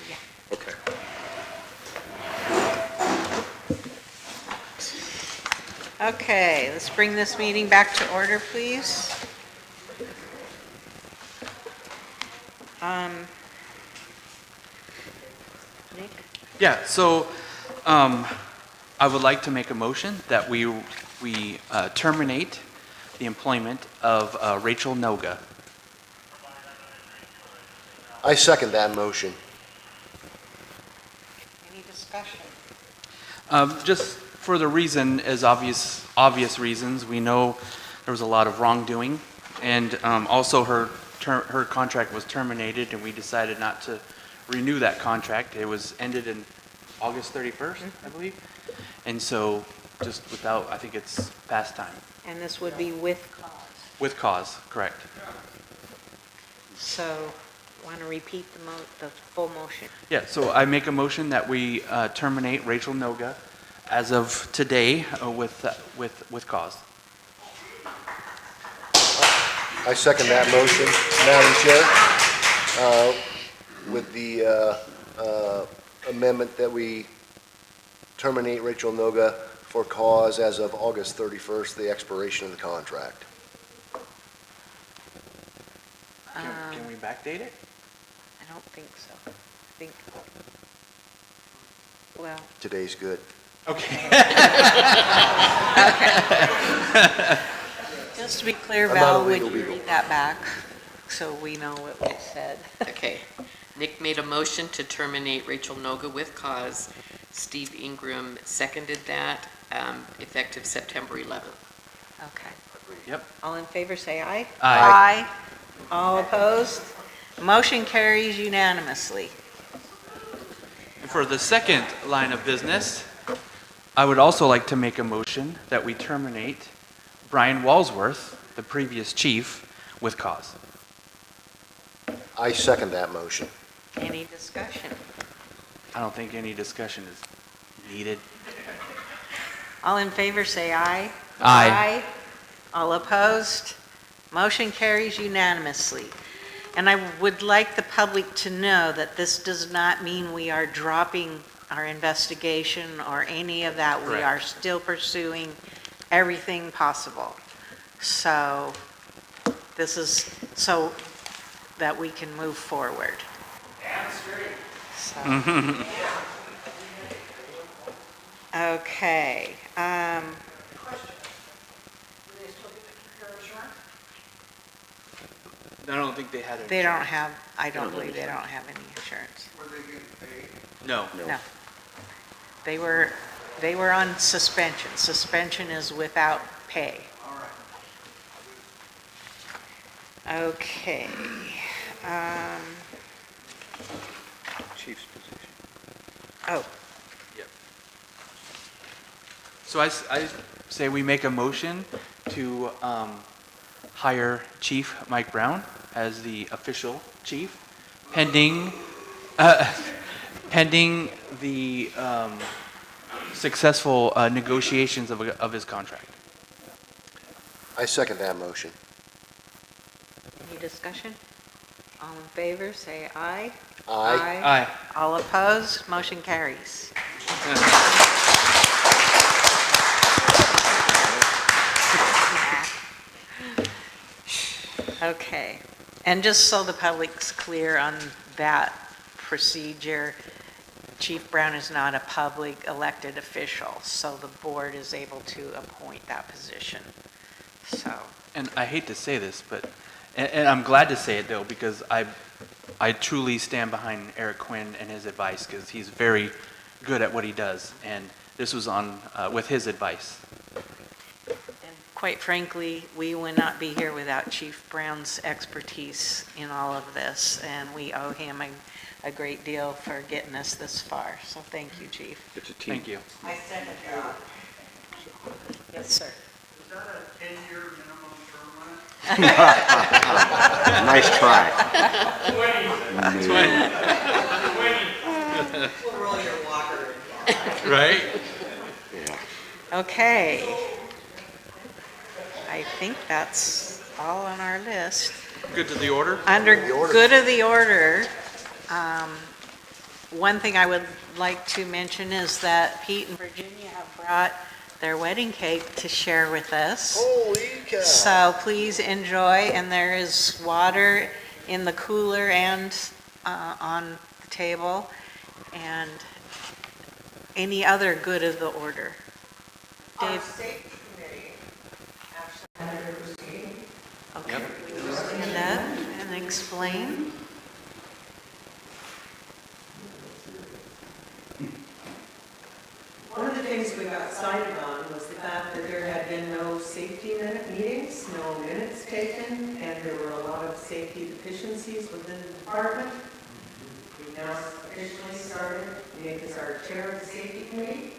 Yeah. Okay. Okay, let's bring this meeting back to order, please. Nick? Yeah, so I would like to make a motion that we terminate the employment of Rachel Noga. I second that motion. Any discussion? Just for the reason, as obvious reasons, we know there was a lot of wrongdoing, and also her her contract was terminated, and we decided not to renew that contract. It was ended in August 31st, I believe. And so, just without, I think it's past time. And this would be with cause. With cause, correct. So, want to repeat the full motion? Yeah, so I make a motion that we terminate Rachel Noga as of today with cause. I second that motion, Madam Chair, with the amendment that we terminate Rachel Noga for cause as of August 31st, the expiration of the contract. Can we backdate it? I don't think so. I think, well, Today's good. Okay. just to be clear, I'm not Val, a would you legal read that back so we know what we said? Okay. Nick made a motion to terminate Rachel Noga with cause. Steve Ingram seconded that, effective September 11th. Okay. Yep. All in favor, say aye. Aye. All opposed? Motion carries unanimously. For the second line of business, I would also like to make a motion that we terminate Brian Walsworth, the previous chief, with cause. I second that motion. Any discussion? I don't think any discussion is needed. All in favor, say aye. Aye. All opposed? Motion carries unanimously. And I would like the public to know that this does not mean we are dropping our investigation or any of that. We Correct. are still pursuing everything possible. So this is so that we can move forward. So. Okay. I don't think they had it. They don't have, I don't believe they don't have any insurance. Were they getting paid? No. No. They were on suspension. Suspension is without pay. All right. Okay. Chief's position. Oh, Yep. So I say we make a motion to hire Chief Mike Brown as the official chief, pending the successful negotiations of his contract. I second that motion. any discussion? All in favor, say aye. Aye. Aye. All opposed, motion carries. Okay, and just so the public's clear on that procedure, Chief Brown is not a public elected official, so the board is able to appoint that position. So, And I hate to say this, but, and I'm glad to say it though, because I truly stand behind Eric Quinn and his advice, because he's very good at what he does, and this was on, with his advice. and quite frankly, we would not be here without Chief Brown's expertise in all of this, and we owe him a great deal for getting us this far. So thank you, Chief. It's a team. Thank you. I second that. Yes, sir. Is that a 10-year minimum term limit? Nice try. We'll roll your walker in. Right? Okay. I think that's all on our list. Good to the order? Under The order. good of the order, one thing I would like to mention is that Pete and Virginia have brought their wedding cake to share with us. Holy cow. So please enjoy, and there is water in the cooler and on the table, and any other good of the order. Our Dave? safety committee actually had a meeting. Okay. Stand up and explain. One of the things we got cited on was the fact that there had been no safety meetings, no minutes taken, and there were a lot of safety deficiencies within the department. We now officially started, Nick is our chair of the safety committee.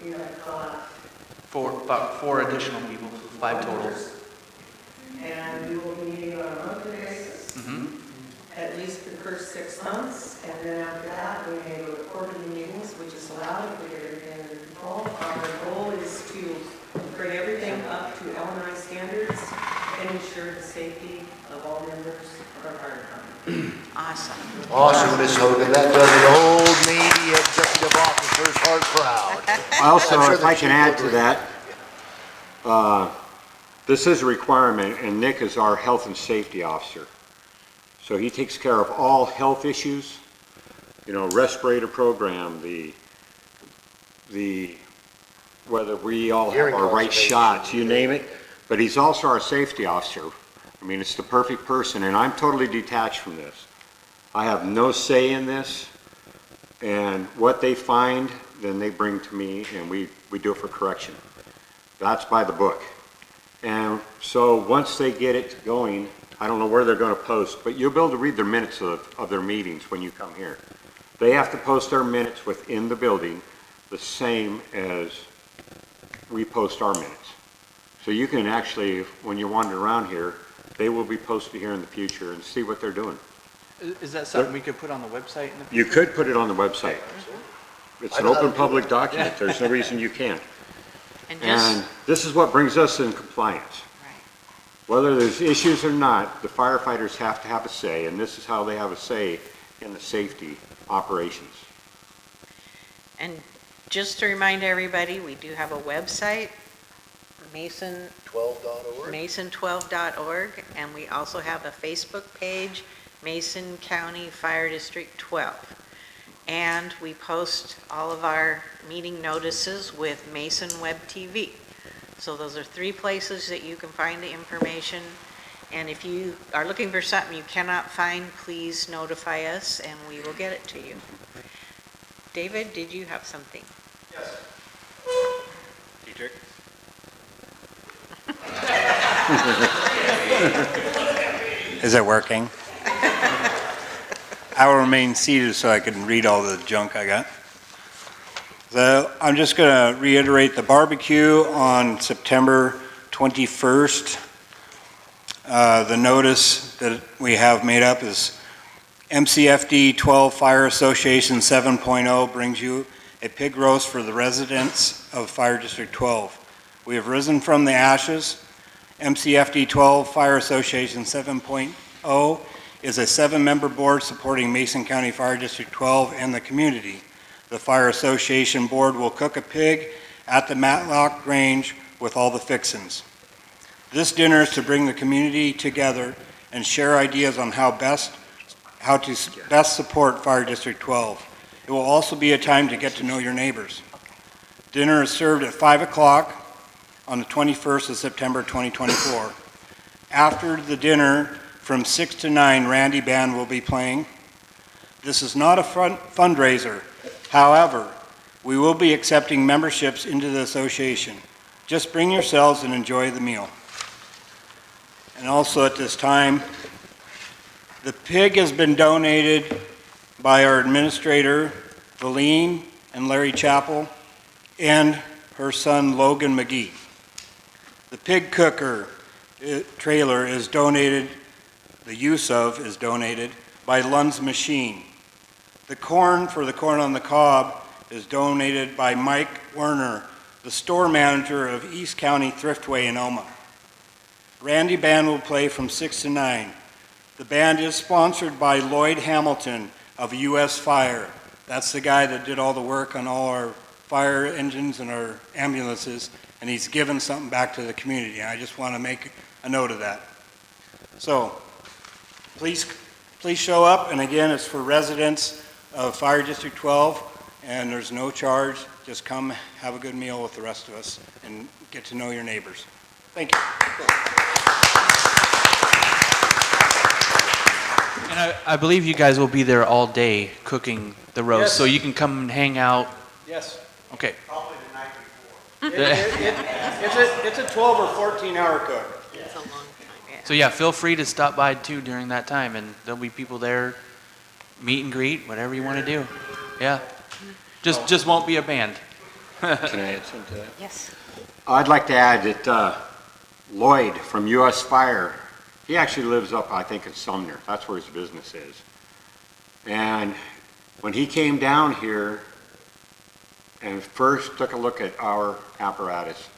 We have got About 4 additional people, 5 total. and we will be meeting on a monthly basis, at least for the first 6 months, and then after that, we may go to quarterly meetings, which is allowed if we get everything under control. Our goal is to bring everything up to LNI standards and ensure the safety of all members of our fire department. Awesome. Awesome, Ms. Hogan. That does an old Navy executive officer's heart proud. Also, I'm sure if I the can chief add will to agree. that, this is a requirement, and Nick is our health and safety officer. So he takes care of all health issues, you know, respirator program, whether we all have Hearing our right conservation. shots, you name it. But he's also our safety officer. I mean, it's the perfect person, and I'm totally detached from this. I have no say in this, and what they find, then they bring to me, and we do it for correction. That's by the book. And so once they get it going, I don't know where they're going to post, but you'll be able to read their minutes of their meetings when you come here. They have to post their minutes within the building the same as we post our minutes. So you can actually, when you wander around here, they will be posted here in the future and see what they're doing. Is that something we could put on the website in the You future? could put it on the website. It's I an know how open to do public that. document. There's no reason you can't. And just, And this is what brings us in compliance. right. Whether there's issues or not, the firefighters have to have a say, and this is how they have a say in the safety operations. And just to remind everybody, we do have a website, Mason 12.org. mason12.org, and we also have a Facebook page, Mason County Fire District 12. And we post all of our meeting notices with Mason Web TV. So those are 3 places that you can find the information. And if you are looking for something you cannot find, please notify us and we will get it to you. David, did you have something? Yes. Dietrich? Is it working? I will remain seated so I can read all the junk I got. So I'm just going to reiterate the barbecue on September 21st. The notice that we have made up is MCFD 12 Fire Association 7.0 brings you a pig roast for the residents of Fire District 12. We have risen from the ashes. MCFD 12 Fire Association 7.0 is a 7-member board supporting Mason County Fire District 12 and the community. The Fire Association board will cook a pig at the Matlock Range with all the fixins. This dinner is to bring the community together and share ideas on how to best support Fire District 12. It will also be a time to get to know your neighbors. Dinner is served at 5 o'clock on the 21st of September 2024. After the dinner, from 6 to 9, Randy Band will be playing. This is not a fundraiser. However, we will be accepting memberships into the association. Just bring yourselves and enjoy the meal. And also at this time, the pig has been donated by our administrator, Valine and Larry Chappell, and her son, Logan McGee. The pig cooker trailer is donated, the use of is donated by Lund's Machine. The corn for the corn on the cob is donated by Mike Werner, the store manager of East County Thriftway in Oma. Randy Band will play from 6 to 9. The band is sponsored by Lloyd Hamilton of U.S. Fire. That's the guy that did all the work on all our fire engines and our ambulances, and he's given something back to the community. I just want to make a note of that. So, please show up, and again, it's for residents of Fire District 12, and there's no charge. Just come have a good meal with the rest of us and get to know your neighbors. Thank you. And I believe you guys will be there all day cooking the roast, Yes. so you can come and hang out. Yes. Okay. Probably the night before. It's a 12 or 14-hour cook. It's a long time. So yeah, feel free to stop by too during that time, and there'll be people there, meet and greet, whatever you want to do. Yeah, just won't be a band. Can I add something to that? Yes. I'd like to add that Lloyd from US Fire, he actually lives up, I think, in Sumner. That's where his business is. And when he came down here and first took a look at our apparatus,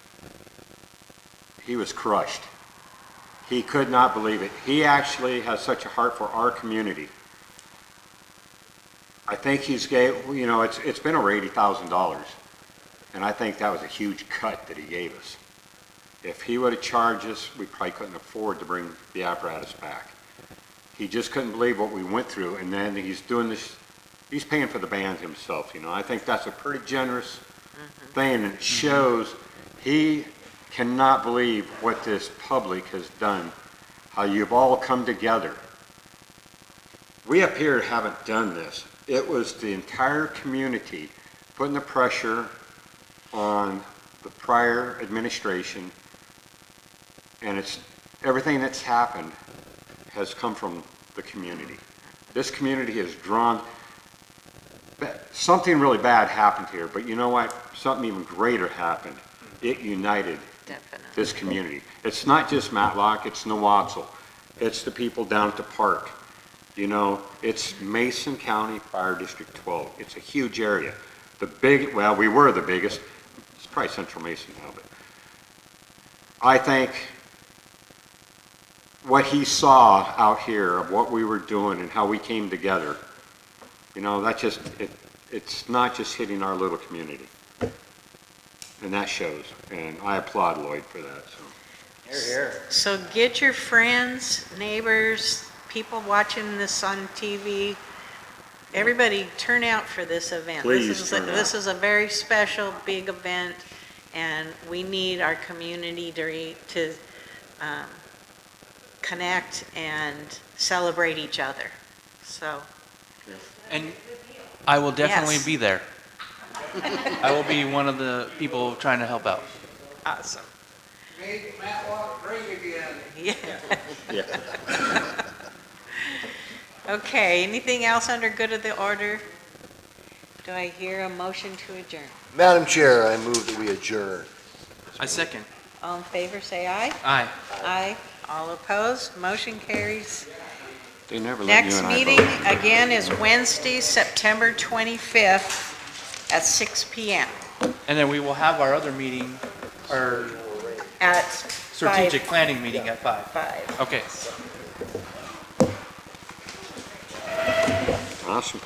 he was crushed. He could not believe it. He actually has such a heart for our community. I think he's it's been over $80,000. And I think that was a huge cut that he gave us. If he would have charged us, we probably couldn't afford to bring the apparatus back. He just couldn't believe what we went through, and then he's doing this, he's paying for the band himself, I think that's a pretty generous thing, and it shows he cannot believe what this public has done, how you've all come together. We up here haven't done this. It was the entire community putting the pressure on the prior administration, and everything that's happened has come from the community. This community has drawn, something really bad happened here, but you know what? Something even greater happened. It united this community. It's not just Matlock, it's Nowatzel. It's the people down at the park. It's Mason County Fire District 12. It's a huge area. We were the biggest. It's probably Central Mason now, but I think what he saw out here of what we were doing and how we came together, it's not just hitting our little community. And that shows, and I applaud Lloyd for that, so. Here, here. So get your friends, neighbors, people watching this on TV, everybody turn out for this event. Please turn out. This is a very special, big event, and we need our community to connect and celebrate each other. So. And I will definitely Yes. be there. I will be one of the people trying to help out. Awesome. Make Matlock great again. Yeah. Yeah. Okay, anything else under good of the order? Do I hear a motion to adjourn? Madam Chair, I move that we adjourn. I second. All in favor, say aye. Aye. Aye. All opposed, motion carries. They never let you Next and I meeting, vote. again, is Wednesday, September 25th at 6 PM And then we will have our other meeting, our at strategic planning meeting at 5. 5. Okay. Awesome.